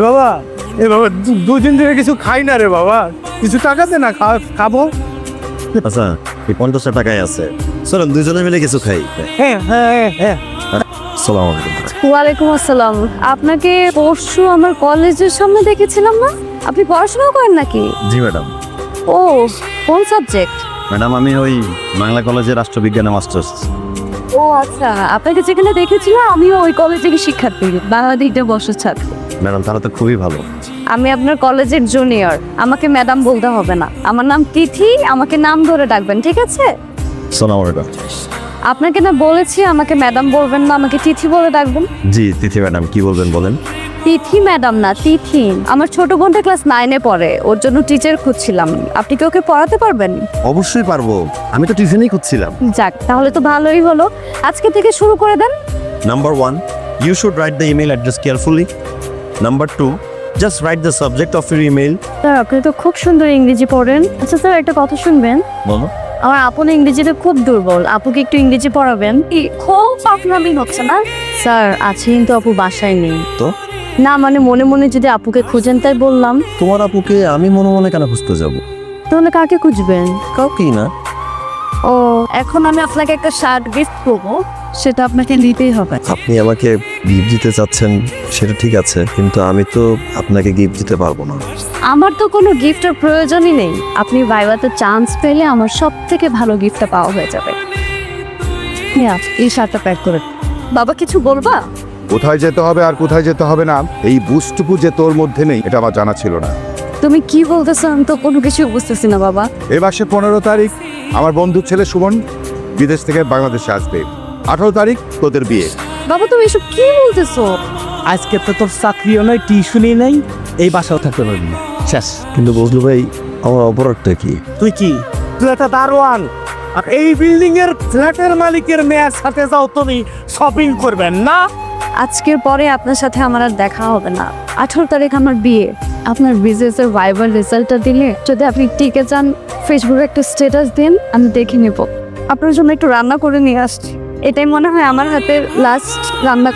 বাবা দুদিন ধরে কিছু খাই না রে বাবা, কিছু টাকা দে না, খাবো। আচ্ছা এই 50 টাকায় আছে, চলেন দুজনে মিলে কিছু খাই। হ্যাঁ হ্যাঁ হ্যাঁ। আসসালামু আলাইকুম। ওয়ালাইকুম আসসালাম। আপনাকে পরশু আমার কলেজের সামনে দেখেছিলাম না? আপনি পড়াশোনা করেন নাকি? জি ম্যাডাম। ও, কোন সাবজেক্ট? ম্যাডাম আমি ওই বাংলা কলেজে রাষ্ট্রবিজ্ঞানে মাস্টার্স। ও আচ্ছা, আপনাকে যেখানে দেখেছিলাম আমিও ওই কলেজেরই শিক্ষার্থী, বাংলাদেশে বর্ষের ছাত্র। ম্যাডাম তাহলে তো খুবই ভালো। আমি আপনার কলেজের জুনিয়র, আমাকে ম্যাডাম বলতে হবে না। আমার নাম তিথি, আমাকে নাম ধরে ডাকবেন, ঠিক আছে? আসসালামু আলাইকুম। আপনাকে না বলেছি আমাকে ম্যাডাম বলবেন না, আমাকে তিথি বলে ডাকবেন। জি তিথি ম্যাডাম, কি বলবেন বলেন। তিথি ম্যাডাম না, তিথি। আমার ছোট বোনটা ক্লাস 9-এ পড়ে, ওর জন্য টিচার খুঁজছিলাম। আপনি কি ওকে পড়াতে পারবেন? অবশ্যই পারবো, আমি তো টিউশনই খুঁজছিলাম। যাক, তাহলে তো ভালোই হলো। আজকে থেকে শুরু করে দেন। Number 1, you should write the email address carefully. Number 2, just write the subject of your email. Sir আপনি তো খুব সুন্দর ইংরেজি পড়েন। আচ্ছা স্যার, একটা কথা শুনবেন। বলো। আমার আপু না ইংরেজিতে খুব দুর্বল, আপুকে একটু ইংরেজি পড়াবেন। খুব পাকনামি হচ্ছে না স্যার? আছে কিন্তু আপু বাসায় নেই তো? না মানে মনে মনে যদি আপুকে খুঁজেন তাই বললাম। তোমার আপুকে আমি মনে মনে কেন খুঁজতে যাবো? তাহলে কাকে খুঁজবেন? কাউকেই না। ও, এখন আমি আপনাকে একটা শার্ট গিফট করবো, সেটা আপনাকে নিতেই হবে। আপনি আমাকে গিফট দিতে চাচ্ছেন সেটা ঠিক আছে, কিন্তু আমি তো আপনাকে গিফট দিতে পারবো না। আমার তো কোনো গিফটের প্রয়োজনই নেই। আপনি ভাইভাতে চান্স পেলে আমার সব থেকে ভালো গিফটটা পাওয়া হয়ে যাবে। এই শার্টটা প্যাক করে। বাবা কিছু বলবা? কোথায় যেতে হবে আর কোথায় যেতে হবে না এই বুঝটুকু যে তোর মধ্যে নেই, এটা আমার জানা ছিল না। তুমি কি বলতেছো? আমি তো কোনো কিছু বুঝতেছি না বাবা। এ মাসে 15 তারিখ আমার বন্ধুর ছেলে সুমন বিদেশ থেকে বাংলাদেশে আসবে। 18 তারিখ তোদের বিয়ে। বাবা তুমি এসব কি বলতেছো? আজকে তো তোর চাকরিও নাই, টিউশনই নাই, এই বাসাও থাকতে পারবি না, শেষ। কিন্তু বজলু ভাই, আমার অপরাধটা কি? তুই কি? তুই একটা দারোয়ান, আর এই বিল্ডিং এর ফ্ল্যাটের মালিকের মেয়ের সাথে যাও তুমি শপিং করবেন না? আজকের পরে আপনার সাথে আমার আর দেখা হবে না। 18 তারিখ আমার বিয়ে। আপনার বিজনেসের ভাইবার রেজাল্টটা দিলে যদি আপনি টিকে যান, ফেসবুকে একটা স্ট্যাটাস দিন, আমি দেখে নেব। আপনার জন্য একটু রান্না করে নিয়ে আসছি। এটাই মনে হয় আমার হাতের লাস্ট রান্না।